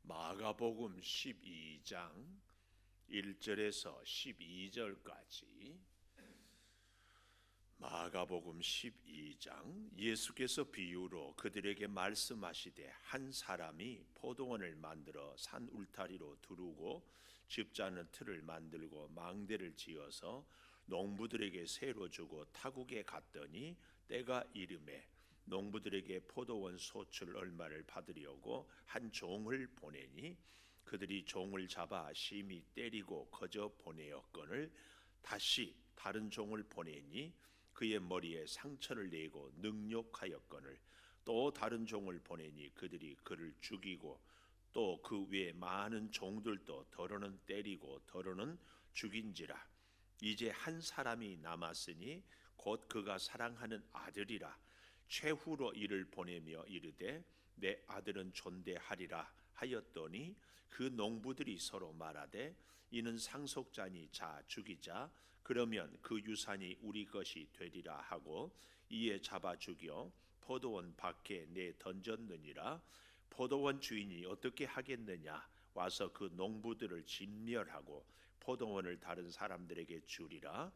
마가복음 12장 1절에서 12절까지. 마가복음 12장. 예수께서 비유로 그들에게 말씀하시되 한 사람이 포도원을 만들어 산 울타리로 두르고 집자는 틀을 만들고 망대를 지어서 농부들에게 새로 주고 타국에 갔더니 때가 이르매 농부들에게 포도원 소출 얼마를 받으려고 한 종을 보내니 그들이 종을 잡아 심히 때리고 거저 보내었거늘 다시 다른 종을 보내니 그의 머리에 상처를 내고 능욕하였거늘 또 다른 종을 보내니 그들이 그를 죽이고 또 그 외에 많은 종들도 더러는 때리고 더러는 죽인지라. 이제 한 사람이 남았으니 곧 그가 사랑하는 아들이라. 최후로 이를 보내며 이르되 내 아들은 존대하리라 하였더니 그 농부들이 서로 말하되 이는 상속자니 자 죽이자. 그러면 그 유산이 우리 것이 되리라 하고 이에 잡아 죽여 포도원 밖에 내 던졌느니라. 포도원 주인이 어떻게 하겠느냐? 와서 그 농부들을 진멸하고 포도원을 다른 사람들에게 주리라.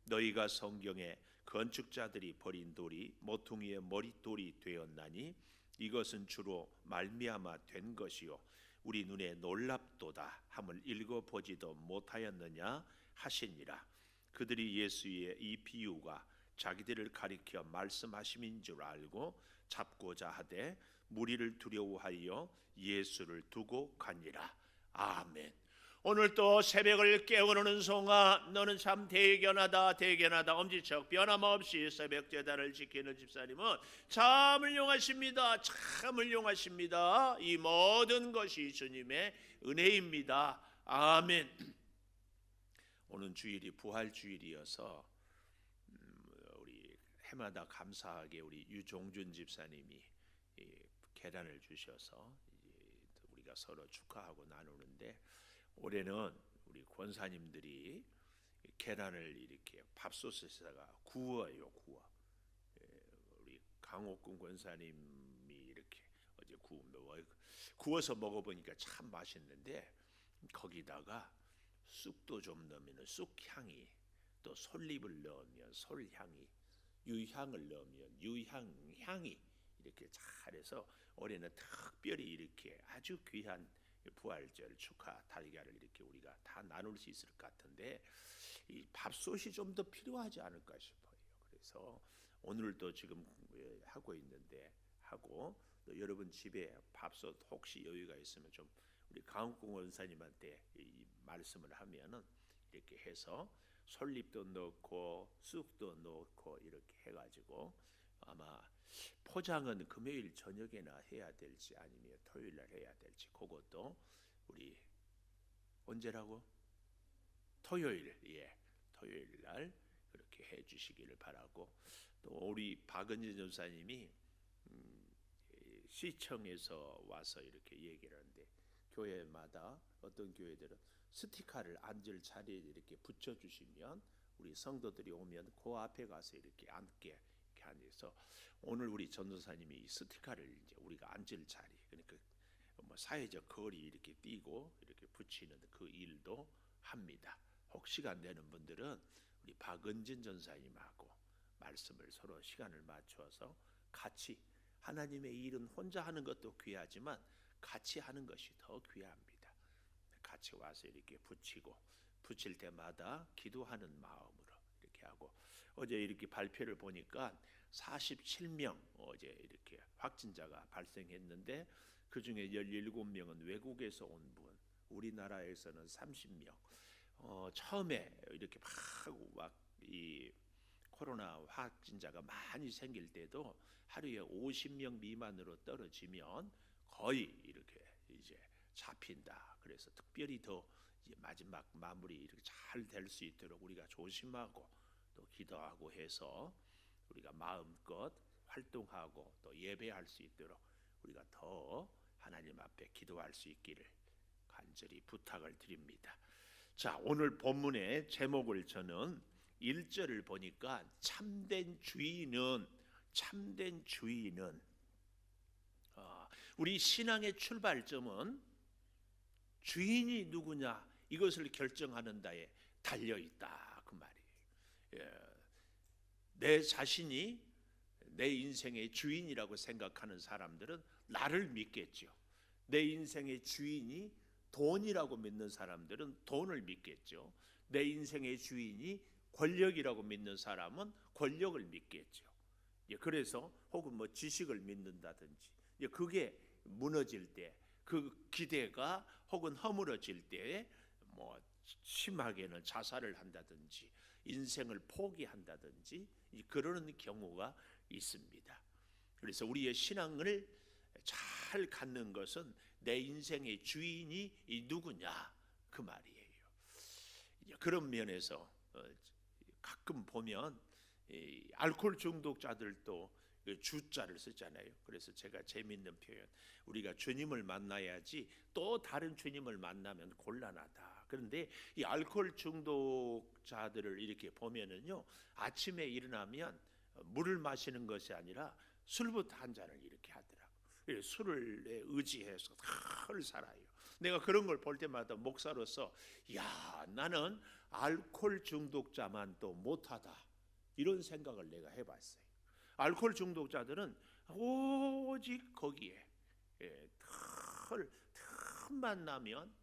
너희가 성경에 건축자들이 버린 돌이 모퉁이의 머릿돌이 되었나니 이것은 주로 말미암아 된 것이요 우리 눈에 놀랍도다 함을 읽어보지도 못하였느냐 하시니라. 그들이 예수의 이 비유가 자기들을 가리켜 말씀하심인 줄 알고 잡고자 하되 무리를 두려워하여 예수를 두고 가니라. 아멘. 오늘 또 새벽을 깨우는 송아 너는 참 대견하다 대견하다. 엄지척 변함없이 새벽 제단을 지키는 집사님은 참 훌륭하십니다. 참 훌륭하십니다. 이 모든 것이 주님의 은혜입니다. 아멘. 오늘 주일이 부활주일이어서 우리 해마다 감사하게 우리 유종준 집사님이 계란을 주셔서 우리가 서로 축하하고 나누는데 올해는 우리 권사님들이 계란을 이렇게 밥솥에다가 구워요. 우리 강옥군 권사님이 이렇게 어제 구워서 먹어보니까 참 맛있는데 거기다가 쑥도 좀 넣으면 쑥향이, 또 솔잎을 넣으면 솔향이, 유향을 넣으면 유향향이 이렇게 잘해서 올해는 특별히 이렇게 아주 귀한 부활절 축하 달걀을 이렇게 우리가 다 나눌 수 있을 것 같은데 이 밥솥이 좀 더 필요하지 않을까 싶어요. 그래서 오늘도 지금 하고 있는데 하고 또 여러분 집에 밥솥 혹시 여유가 있으면 좀 우리 강욱공 원사님한테 이 말씀을 하면은 이렇게 해서 솔잎도 넣고 쑥도 넣고 이렇게 해가지고 아마 포장은 금요일 저녁에나 해야 될지 아니면 토요일 날 해야 될지 그것도 우리 언제라고? 토요일, 토요일 날 그렇게 해 주시기를 바라고. 또 우리 박은진 전사님이 시청에서 와서 이렇게 얘기를 하는데 교회마다 어떤 교회들은 스티커를 앉을 자리에 이렇게 붙여 주시면 우리 성도들이 오면 그 앞에 가서 이렇게 앉게 앉아서 오늘 우리 전도사님이 이 스티커를 이제 우리가 앉을 자리 그러니까 뭐 사회적 거리 이렇게 띄고 이렇게 붙이는 그 일도 합니다. 혹 시간 되는 분들은 우리 박은진 전사님하고 말씀을 서로 시간을 맞춰서 같이 하나님의 일은 혼자 하는 것도 귀하지만 같이 하는 것이 더 귀합니다. 같이 와서 이렇게 붙일 때마다 기도하는 마음으로 이렇게 하고 어제 이렇게 발표를 보니까 47명 어제 이렇게 확진자가 발생했는데 그 중에 17명은 외국에서 온 분, 우리나라에서는 30명. 처음에 이렇게 막 이 코로나 확진자가 많이 생길 때도 하루에 50명 미만으로 떨어지면 거의 이렇게 이제 잡힌다. 그래서 특별히 더 이제 마지막 마무리 이렇게 잘 될 수 있도록 우리가 조심하고 또 기도하고 해서 우리가 마음껏 활동하고 또 예배할 수 있도록 우리가 더 하나님 앞에 기도할 수 있기를 간절히 부탁을 드립니다. 자, 오늘 본문의 제목을 저는 1절을 보니까 참된 주인은 우리 신앙의 출발점은 주인이 누구냐 이것을 결정하는 데에 달려 있다 그 말이에요. 예. 내 자신이 내 인생의 주인이라고 생각하는 사람들은 나를 믿겠죠. 내 인생의 주인이 돈이라고 믿는 사람들은 돈을 믿겠죠. 내 인생의 주인이 권력이라고 믿는 사람은 권력을 믿겠죠. 그래서 혹은 뭐 지식을 믿는다든지 그게 무너질 때, 그 기대가 혹은 허물어질 때에 뭐 심하게는 자살을 한다든지 인생을 포기한다든지 그러는 경우가 있습니다. 그래서 우리의 신앙을 잘 갖는 것은 내 인생의 주인이 누구냐 그 말이에요. 그런 면에서 가끔 보면 알코올 중독자들도 주자를 쓰잖아요. 그래서 제가 재미있는 표현, 우리가 주님을 만나야지 또 다른 주님을 만나면 곤란하다. 그런데 이 알코올 중독자들을 이렇게 보면은요, 아침에 일어나면 물을 마시는 것이 아니라 술부터 한 잔을 이렇게 하더라고요. 술을 의지해서 늘 살아요. 내가 그런 걸 볼 때마다 목사로서 야, 나는 알코올 중독자만 또 못하다 이런 생각을 내가 해봤어요. 알코올 중독자들은 오직 거기에 틈만 나면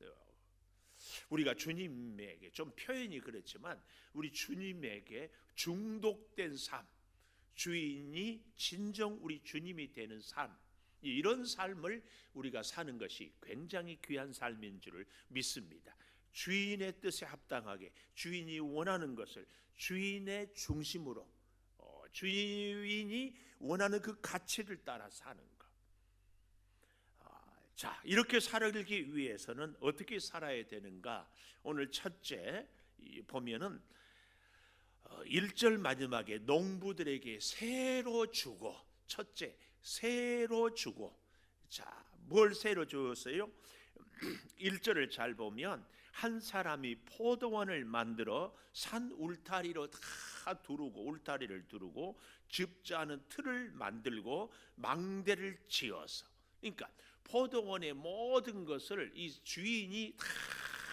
우리가 주님에게, 좀 표현이 그렇지만 우리 주님에게 중독된 삶, 주인이 진정 우리 주님이 되는 삶, 이런 삶을 우리가 사는 것이 굉장히 귀한 삶인 줄을 믿습니다. 주인의 뜻에 합당하게 주인이 원하는 것을 주인의 중심으로, 주인이 원하는 그 가치를 따라 사는 것. 자, 이렇게 살기 위해서는 어떻게 살아야 되는가? 오늘 첫째 보면은 1절 마지막에 농부들에게 새로 주고, 첫째 새로 주고. 자, 뭘 새로 주었어요? 1절을 잘 보면 한 사람이 포도원을 만들어 산 울타리로 다 두르고, 울타리를 두르고 즙자는 틀을 만들고 망대를 지어서, 그러니까 포도원의 모든 것을 이 주인이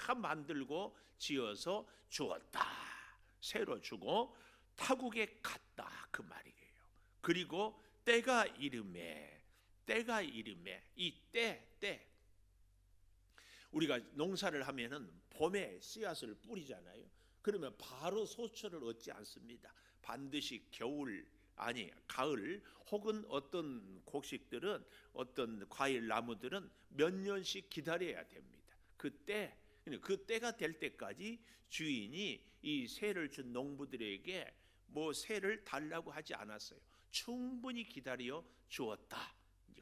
다 만들고 지어서 주었다. 새로 주고 타국에 갔다 그 말이에요. 그리고 때가 이름에 이 때 우리가 농사를 하면은 봄에 씨앗을 뿌리잖아요. 그러면 바로 소출을 얻지 않습니다. 반드시 가을 혹은 어떤 곡식들은, 어떤 과일 나무들은 몇 년씩 기다려야 됩니다. 그 때가 될 때까지 주인이 이 새를 준 농부들에게 뭐 새를 달라고 하지 않았어요. 충분히 기다려 주었다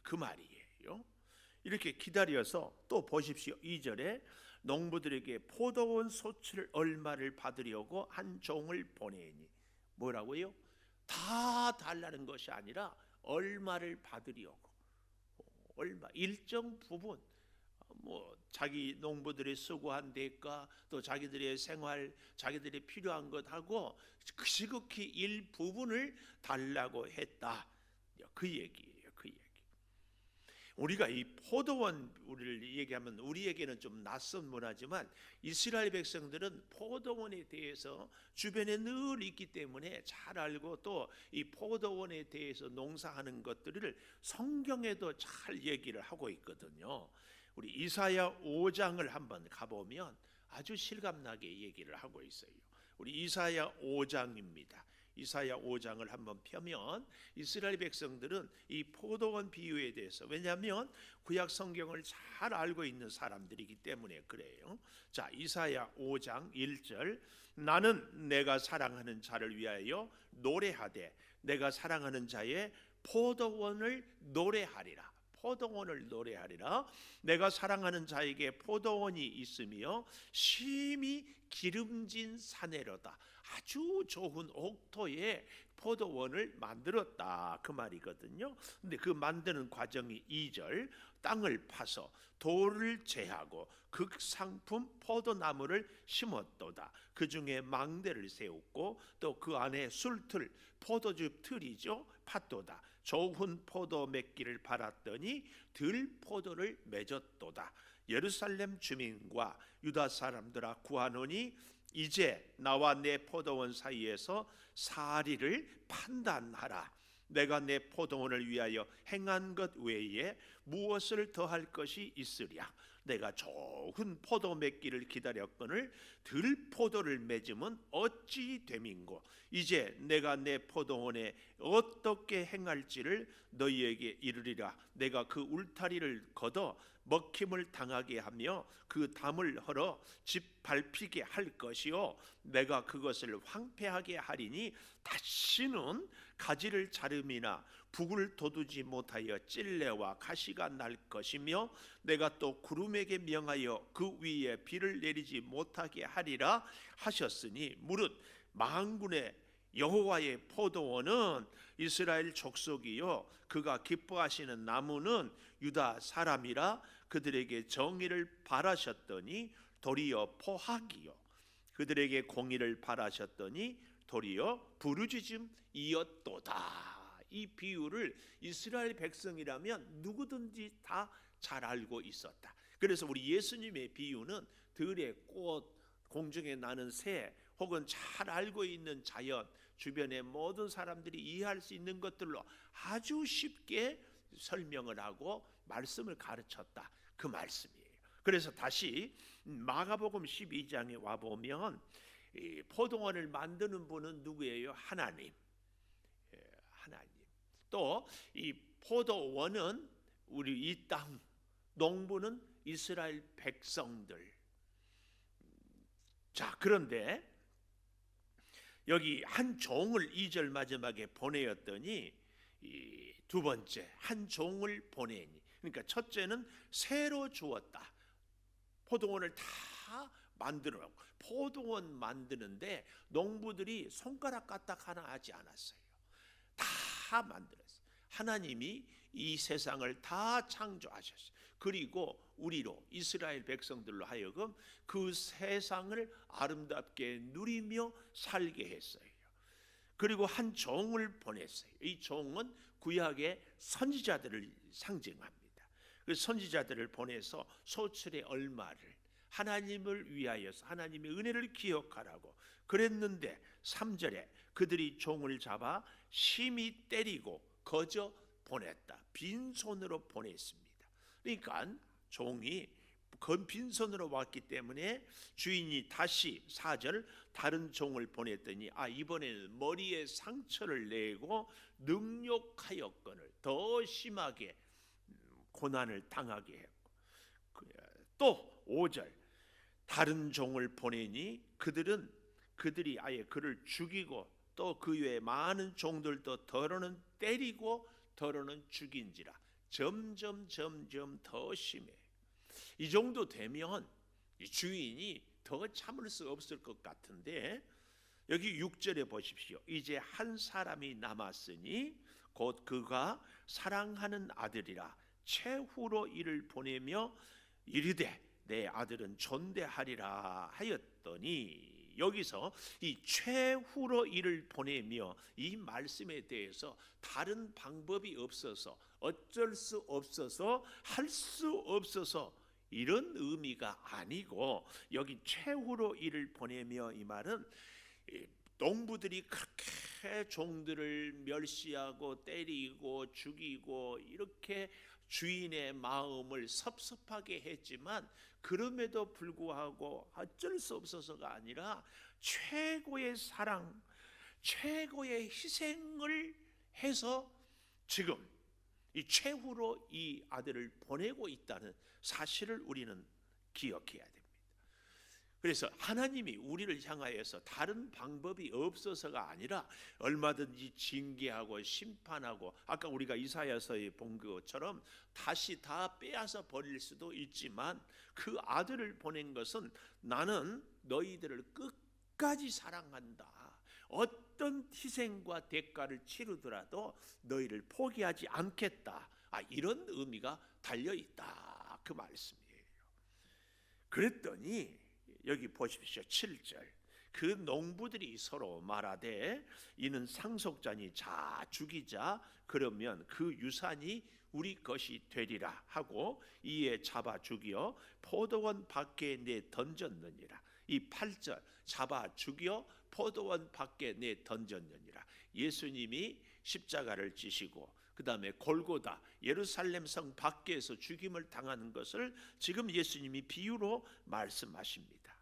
그 말이에요. 이렇게 기다려서 또 보십시오. 2절에 농부들에게 포도원 소출 얼마를 받으려고 한 종을 보내니, 뭐라고요? 다 달라는 것이 아니라 얼마를 받으려고, 얼마, 일정 부분, 뭐 자기 농부들이 수고한 대가, 또 자기들의 생활, 자기들이 필요한 것하고 지극히 일부분을 달라고 했다 그 얘기예요. 그 얘기. 우리가 이 포도원, 우리를 얘기하면 우리에게는 좀 낯선 문화지만 이스라엘 백성들은 포도원에 대해서 주변에 늘 있기 때문에 잘 알고, 또 이 포도원에 대해서 농사하는 것들을 성경에도 잘 얘기를 하고 있거든요. 우리 이사야 5장을 한번 가보면 아주 실감나게 얘기를 하고 있어요. 우리 이사야 5장입니다. 이사야 5장을 한번 펴면 이스라엘 백성들은 이 포도원 비유에 대해서, 왜냐하면 구약 성경을 잘 알고 있는 사람들이기 때문에 그래요. 자, 이사야 5장 1절, 나는 내가 사랑하는 자를 위하여 노래하되 내가 사랑하는 자의 포도원을 노래하리라. 포도원을 노래하리라. 내가 사랑하는 자에게 포도원이 있으며 심히 기름진 사내로다. 아주 좋은 옥토에 포도원을 만들었다 그 말이거든요. 근데 그 만드는 과정이 2절, 땅을 파서 돌을 제하고 극상품 포도나무를 심었도다. 그 중에 망대를 세웠고 또 그 안에 술틀, 포도즙 틀이죠, 팠도다. 좋은 포도 맺기를 바랐더니 들 포도를 맺었도다. 예루살렘 주민과 유다 사람들아 구하노니 이제 나와 내 포도원 사이에서 사리를 판단하라. 내가 내 포도원을 위하여 행한 것 외에 무엇을 더할 것이 있으랴. 내가 좋은 포도 맺기를 기다렸거늘 들 포도를 맺으면 어찌 됨인고. 이제 내가 내 포도원에 어떻게 행할지를 너희에게 이르리라. 내가 그 울타리를 걷어 먹힘을 당하게 하며 그 담을 헐어 집 밟히게 할 것이요 내가 그것을 황폐하게 하리니 다시는 가지를 자름이나 북을 돋우지 못하여 찔레와 가시가 날 것이며 내가 또 구름에게 명하여 그 위에 비를 내리지 못하게 하리라 하셨으니 무릇 만군의 여호와의 포도원은 이스라엘 족속이요 그가 기뻐하시는 나무는 유다 사람이라. 그들에게 정의를 바라셨더니 도리어 포악이요 그들에게 공의를 바라셨더니 도리어 부르짖음이었도다. 이 비유를 이스라엘 백성이라면 누구든지 다 잘 알고 있었다. 그래서 우리 예수님의 비유는 들의 꽃, 공중에 나는 새, 혹은 잘 알고 있는 자연, 주변의 모든 사람들이 이해할 수 있는 것들로 아주 쉽게 설명을 하고 말씀을 가르쳤다. 그 말씀이에요. 그래서 다시 마가복음 12장에 와보면 포도원을 만드는 분은 누구예요? 하나님. 하나님. 또 이 포도원은 우리 이 땅, 농부는 이스라엘 백성들. 자, 그런데 여기 한 종을 2절 마지막에 보내었더니 이 두 번째 한 종을 보내니, 그러니까 첫째는 새로 주었다. 포도원을 다 만들어. 포도원 만드는데 농부들이 손가락 까딱 하나 하지 않았어요. 다 만들었어요. 하나님이 이 세상을 다 창조하셨어요. 그리고 우리로 이스라엘 백성들로 하여금 그 세상을 아름답게 누리며 살게 했어요. 그리고 한 종을 보냈어요. 이 종은 구약의 선지자들을 상징합니다. 그 선지자들을 보내서 소출의 얼마를 하나님을 위하여서 하나님의 은혜를 기억하라고 그랬는데 3절에 그들이 종을 잡아 심히 때리고 거저 보냈다. 빈손으로 보냈습니다. 그러니까 종이 빈손으로 왔기 때문에 주인이 다시 4절 다른 종을 보냈더니 이번에는 머리에 상처를 내고 능욕하였거늘 더 심하게 고난을 당하게 했고, 또 5절 다른 종을 보내니 그들이 아예 그를 죽이고 또 그 외에 많은 종들도 더러는 때리고 더러는 죽인지라. 점점 더 심해. 이 정도 되면 주인이 더 참을 수 없을 것 같은데 여기 6절에 보십시오. 이제 한 사람이 남았으니 곧 그가 사랑하는 아들이라 최후로 이를 보내며 이르되 내 아들은 존대하리라 하였더니, 여기서 이 최후로 이를 보내며 이 말씀에 대해서 다른 방법이 없어서 어쩔 수 없어서 할 수 없어서 이런 의미가 아니고, 여기 최후로 이를 보내며 이 말은 농부들이 그렇게 종들을 멸시하고 때리고 죽이고 이렇게 주인의 마음을 섭섭하게 했지만 그럼에도 불구하고 어쩔 수 없어서가 아니라 최고의 사랑, 최고의 희생을 해서 지금 이 최후로 이 아들을 보내고 있다는 사실을 우리는 기억해야 됩니다. 그래서 하나님이 우리를 향하여서 다른 방법이 없어서가 아니라 얼마든지 징계하고 심판하고, 아까 우리가 이사야서에 본 것처럼 다시 다 빼앗아 버릴 수도 있지만 그 아들을 보낸 것은 나는 너희들을 끝까지 사랑한다. 어떤 희생과 대가를 치르더라도 너희를 포기하지 않겠다. 이런 의미가 달려있다. 그 말씀이에요. 그랬더니 여기 보십시오. 7절 그 농부들이 서로 말하되 이는 상속자니 자 죽이자, 그러면 그 유산이 우리 것이 되리라 하고 이에 잡아 죽여 포도원 밖에 내 던졌느니라. 이 8절 잡아 죽여 포도원 밖에 내 던졌느니라. 예수님이 십자가를 지시고 그 다음에 골고다 예루살렘 성 밖에서 죽임을 당하는 것을 지금 예수님이 비유로 말씀하십니다.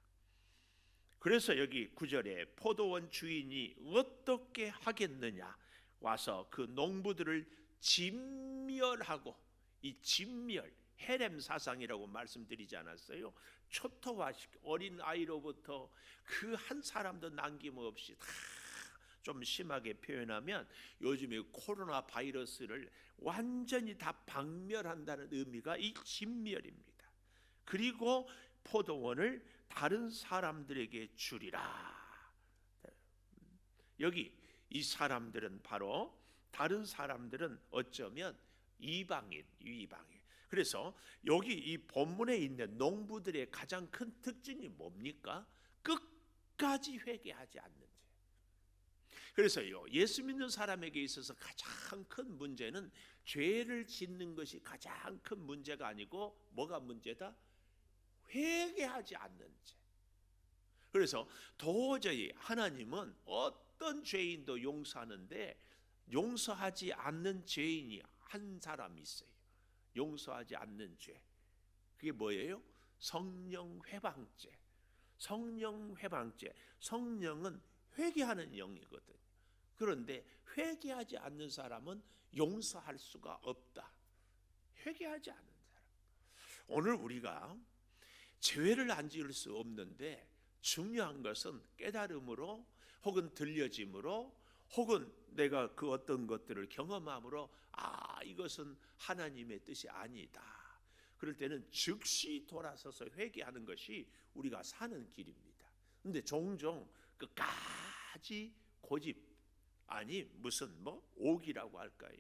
그래서 여기 9절에 포도원 주인이 어떻게 하겠느냐, 와서 그 농부들을 진멸하고, 이 진멸 헤렘 사상이라고 말씀드리지 않았어요? 초토화시켜 어린 아이로부터 그 한 사람도 남김없이 다, 좀 심하게 표현하면 요즘에 코로나 바이러스를 완전히 다 박멸한다는 의미가 이 진멸입니다. 그리고 포도원을 다른 사람들에게 주리라. 여기 이 사람들은 바로, 다른 사람들은 어쩌면 이방인. 그래서 여기 이 본문에 있는 농부들의 가장 큰 특징이 뭡니까? 끝까지 회개하지 않는 죄. 그래서요, 예수 믿는 사람에게 있어서 가장 큰 문제는 죄를 짓는 것이 가장 큰 문제가 아니고 뭐가 문제다? 회개하지 않는 죄. 그래서 도저히 하나님은 어떤 죄인도 용서하는데 용서하지 않는 죄인이 한 사람 있어요. 용서하지 않는 죄. 그게 뭐예요? 성령 회방죄. 성령 회방죄. 성령은 회개하는 영이거든요. 그런데 회개하지 않는 사람은 용서할 수가 없다. 회개하지 않는 사람. 오늘 우리가 죄를 안 지을 수 없는데 중요한 것은 깨달음으로 혹은 들려짐으로 혹은 내가 그 어떤 것들을 경험함으로 이것은 하나님의 뜻이 아니다. 그럴 때는 즉시 돌아서서 회개하는 것이 우리가 사는 길입니다. 근데 종종 끝까지 고집, 아니 무슨 옥이라고 할까요?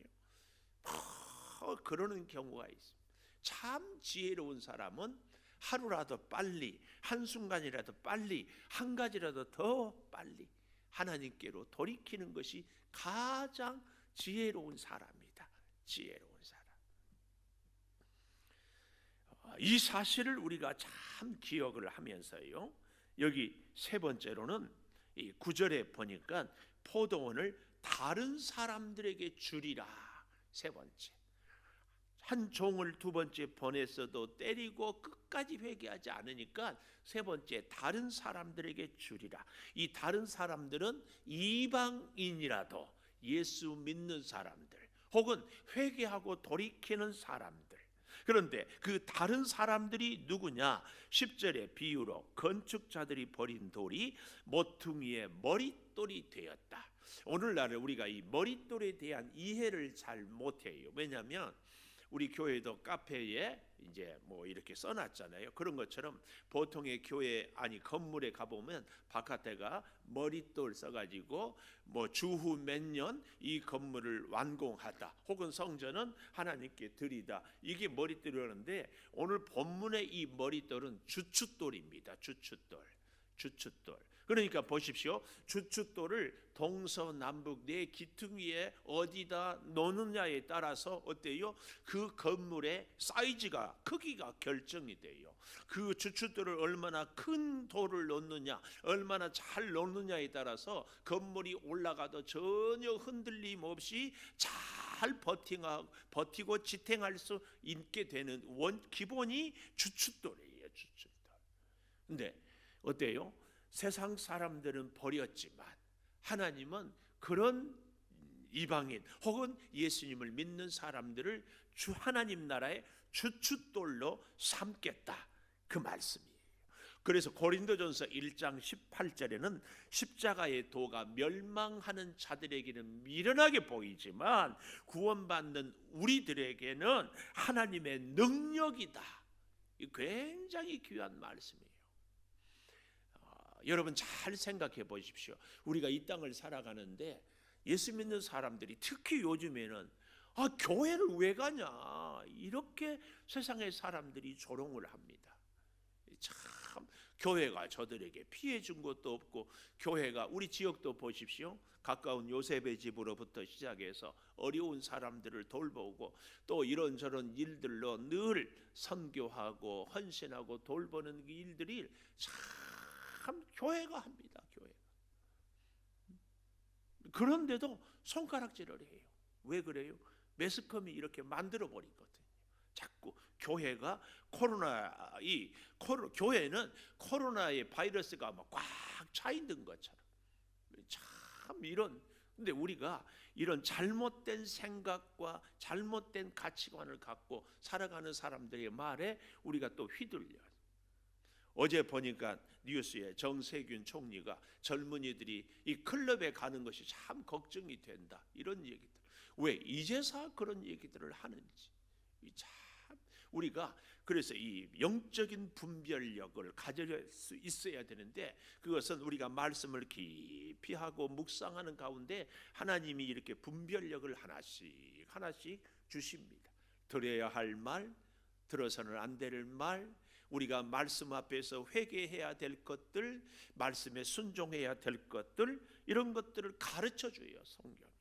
그러는 경우가 있습니다. 참 지혜로운 사람은 하루라도 빨리, 한순간이라도 빨리, 한 가지라도 더 빨리 하나님께로 돌이키는 것이 가장 지혜로운 사람이다. 지혜로운 사람. 이 사실을 우리가 참 기억을 하면서요, 여기 세 번째로는 이 9절에 보니까 포도원을 다른 사람들에게 주리라. 세 번째, 한 종을 두 번째 보냈어도 때리고 끝까지 회개하지 않으니까 세 번째, 다른 사람들에게 주리라. 이 다른 사람들은 이방인이라도 예수 믿는 사람들 혹은 회개하고 돌이키는 사람들. 그런데 그 다른 사람들이 누구냐? 10절의 비유로 건축자들이 버린 돌이 모퉁이의 머릿돌이 되었다. 오늘날 우리가 이 머릿돌에 대한 이해를 잘 못해요. 왜냐하면 우리 교회도 카페에 이제 이렇게 써놨잖아요. 그런 것처럼 보통의 교회 건물에 가보면 바깥에가 머릿돌 써가지고 주후 몇 년 이 건물을 완공하다 혹은 성전은 하나님께 드리다, 이게 머릿돌이라는데 오늘 본문의 이 머릿돌은 주춧돌입니다. 주춧돌. 그러니까 보십시오. 주춧돌을 동서남북 네 기퉁이에 어디다 놓느냐에 따라서 어때요? 그 건물의 사이즈가, 크기가 결정이 돼요. 그 주춧돌을 얼마나 큰 돌을 놓느냐, 얼마나 잘 놓느냐에 따라서 건물이 올라가도 전혀 흔들림 없이 잘 버티고 지탱할 수 있게 되는 기본이 주춧돌이에요. 주춧돌. 근데 어때요? 세상 사람들은 버렸지만 하나님은 그런 이방인 혹은 예수님을 믿는 사람들을 하나님 나라의 주춧돌로 삼겠다, 그 말씀이에요. 그래서 고린도전서 1장 18절에는 십자가의 도가 멸망하는 자들에게는 미련하게 보이지만 구원받는 우리들에게는 하나님의 능력이다. 이 굉장히 귀한 말씀이에요. 여러분 잘 생각해 보십시오. 우리가 이 땅을 살아가는데 예수 믿는 사람들이 특히 요즘에는 교회를 왜 가냐, 이렇게 세상의 사람들이 조롱을 합니다. 참 교회가 저들에게 피해 준 것도 없고, 교회가 우리 지역도 보십시오. 가까운 요셉의 집으로부터 시작해서 어려운 사람들을 돌보고 또 이런저런 일들로 늘 선교하고 헌신하고 돌보는 그 일들이 참 교회가 합니다. 교회. 그런데도 손가락질을 해요. 왜 그래요? 매스컴이 이렇게 만들어 버리거든요. 자꾸 교회가 교회는 코로나의 바이러스가 막 꽉 차 있는 것처럼 참 근데 우리가 이런 잘못된 생각과 잘못된 가치관을 갖고 살아가는 사람들의 말에 우리가 또 휘둘려요. 어제 보니까 뉴스에 정세균 총리가 젊은이들이 이 클럽에 가는 것이 참 걱정이 된다, 이런 얘기들. 왜 이제서 그런 얘기들을 하는지 참 우리가 그래서 이 영적인 분별력을 가질 수 있어야 되는데, 그것은 우리가 말씀을 깊이 하고 묵상하는 가운데 하나님이 이렇게 분별력을 하나씩 주십니다. 들어야 할 말, 들어서는 안 될 말, 우리가 말씀 앞에서 회개해야 될 것들, 말씀에 순종해야 될 것들, 이런 것들을 가르쳐 줘요, 성경이.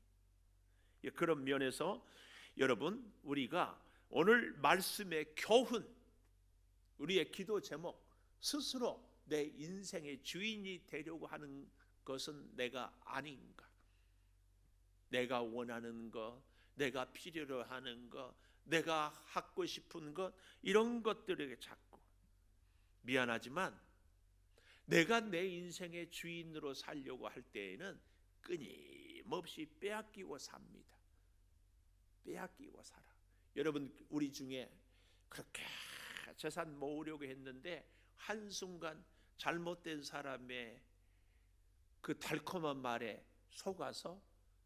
그런 면에서 여러분, 우리가 오늘 말씀의 교훈, 우리의 기도 제목, 스스로 내 인생의 주인이 되려고 하는 것은 내가 아닌가? 내가 원하는 것, 내가 필요로 하는 것, 내가 하고 싶은 것, 이런 것들에게 자꾸 미안하지만 내가 내 인생의 주인으로 살려고 할 때에는 끊임없이 빼앗기고 삽니다. 빼앗기고 살아. 여러분, 우리 중에 그렇게 재산 모으려고 했는데 한순간 잘못된 사람의 그 달콤한 말에 속아서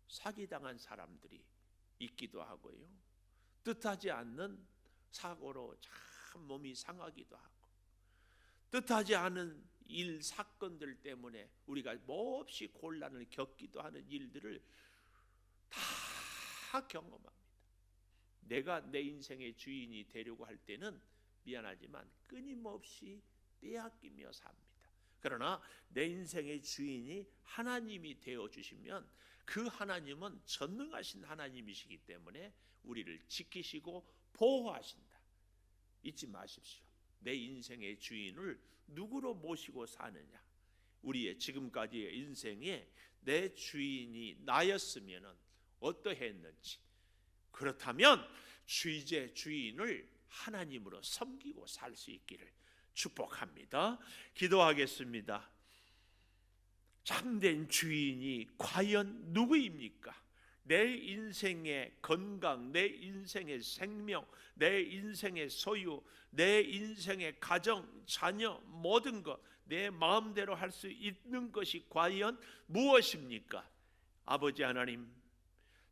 사기당한 사람들이 있기도 하고요. 뜻하지 않는 사고로 참 몸이 상하기도 하고, 뜻하지 않은 일 사건들 때문에 우리가 몹시 곤란을 겪기도 하는 일들을 다 경험합니다. 내가 내 인생의 주인이 되려고 할 때는 미안하지만 끊임없이 빼앗기며 삽니다. 그러나 내 인생의 주인이 하나님이 되어주시면 그 하나님은 전능하신 하나님이시기 때문에 우리를 지키시고 보호하신다. 잊지 마십시오. 내 인생의 주인을 누구로 모시고 사느냐? 우리의 지금까지의 인생에 내 주인이 나였으면 어떠했는지, 그렇다면 주인을 하나님으로 섬기고 살 수 있기를 축복합니다. 기도하겠습니다. 참된 주인이 과연 누구입니까? 내 인생의 건강, 내 인생의 생명, 내 인생의 소유, 내 인생의 가정, 자녀, 모든 것, 내 마음대로 할 수 있는 것이 과연 무엇입니까? 아버지 하나님,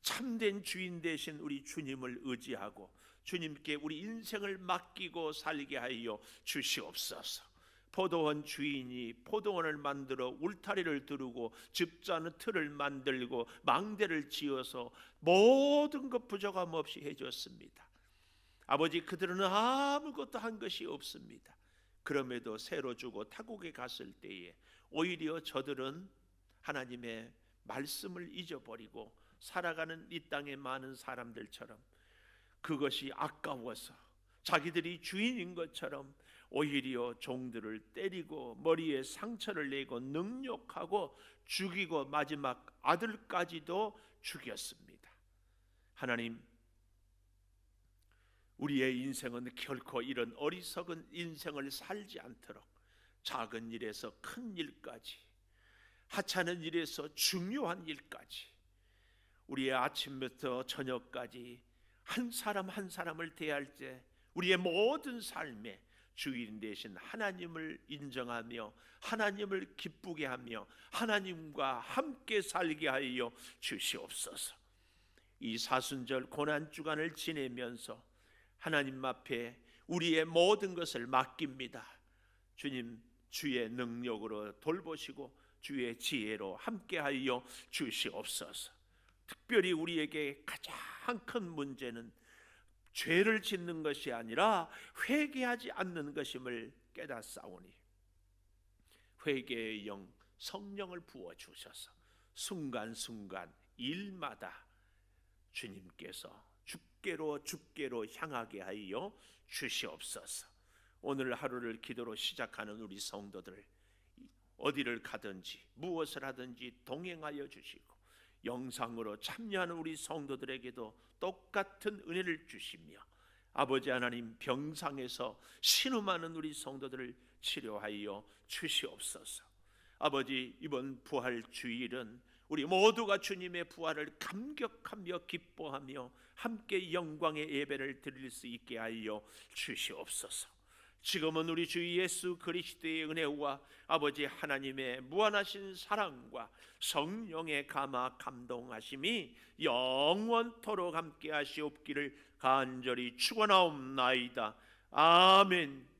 참된 주인 되신 우리 주님을 의지하고 주님께 우리 인생을 맡기고 살게 하여 주시옵소서. 포도원 주인이 포도원을 만들어 울타리를 두르고 즙자는 틀을 만들고 망대를 지어서 모든 것 부족함 없이 해줬습니다. 아버지, 그들은 아무것도 한 것이 없습니다. 그럼에도 새로 주고 타국에 갔을 때에 오히려 저들은 하나님의 말씀을 잊어버리고 살아가는 이 땅의 많은 사람들처럼 그것이 아까워서 자기들이 주인인 것처럼 오히려 종들을 때리고 머리에 상처를 내고 능욕하고 죽이고 마지막 아들까지도 죽였습니다. 하나님, 우리의 인생은 결코 이런 어리석은 인생을 살지 않도록 작은 일에서 큰 일까지, 하찮은 일에서 중요한 일까지, 우리의 아침부터 저녁까지 한 사람 한 사람을 대할 때 우리의 모든 삶에 주인 되신 하나님을 인정하며 하나님을 기쁘게 하며 하나님과 함께 살게 하여 주시옵소서. 이 사순절 고난주간을 지내면서 하나님 앞에 우리의 모든 것을 맡깁니다. 주님, 주의 능력으로 돌보시고 주의 지혜로 함께하여 주시옵소서. 특별히 우리에게 가장 큰 문제는 죄를 짓는 것이 아니라 회개하지 않는 것임을 깨닫사오니 회개의 영, 성령을 부어주셔서 순간순간 일마다 주님께서 주께로 향하게 하여 주시옵소서. 오늘 하루를 기도로 시작하는 우리 성도들, 어디를 가든지 무엇을 하든지 동행하여 주시고, 영상으로 참여하는 우리 성도들에게도 똑같은 은혜를 주시며, 아버지 하나님, 병상에서 신음하는 우리 성도들을 치료하여 주시옵소서. 아버지, 이번 부활 주일은 우리 모두가 주님의 부활을 감격하며 기뻐하며 함께 영광의 예배를 드릴 수 있게 하여 주시옵소서. 지금은 우리 주 예수 그리스도의 은혜와 아버지 하나님의 무한하신 사랑과 성령의 감화 감동하심이 영원토록 함께 하시옵기를 간절히 축원하옵나이다. 아멘.